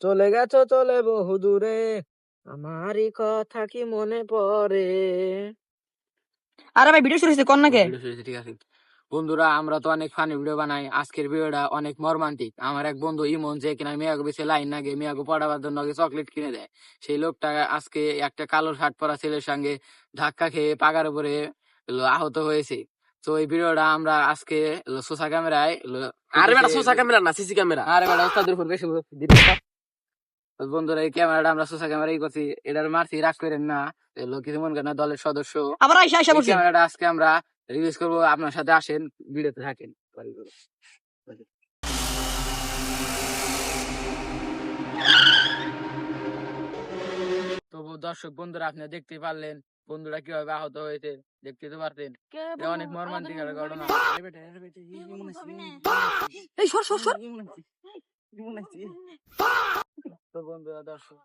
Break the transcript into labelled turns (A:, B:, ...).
A: চলে গেছো চলে বহু দূরে, আমারই কথা কি মনে পড়ে।
B: আরে ভাই ভিডিও শুরু হয়েছে কোন নাকি?
A: ঠিক আছে বন্ধুরা, আমরা তো অনেক ফানি ভিডিও বানাই। আজকের ভিডিওটা অনেক মর্মান্তিক। আমার এক বন্ধু ইমন, যে কিনা মিয়াগো বেশি লাইন নাগে মিয়াগো পড়াবার জন্য চকলেট কিনে দেয়, সেই লোকটা আজকে একটা কালো শার্ট পরা ছেলের সঙ্গে ধাক্কা খেয়ে পাগার উপরে আহত হয়েছে। তো এই ভিডিওটা আমরা আজকে সোসা ক্যামেরায়,
C: আরে বেটা সোসা ক্যামেরা না, সিসি ক্যামেরা।
A: আরে বেটা ওস্তাদের উপর বেশি বন্ধুরা, এই ক্যামেরাটা আমরা সোসা ক্যামেরাই করছি। এটার মারছি, রাগ করেন না। কিছু মনে করেন না, দলের সদস্য।
B: আবার আইসা আইসা
A: এই
B: বসে
A: ক্যামেরাটা আজকে আমরা রিলিজ করবো, আপনার সাথে আসেন, ভিডিওতে থাকেন। তো দর্শক বন্ধুরা, আপনি দেখতে পারলেন বন্ধুরা কিভাবে আহত হয়েছে, দেখতে তো পারতেন। এটা অনেক মর্মান্তিক একটা ঘটনা।
B: এই সর সর সর
A: তো বন্ধুরা, দর্শক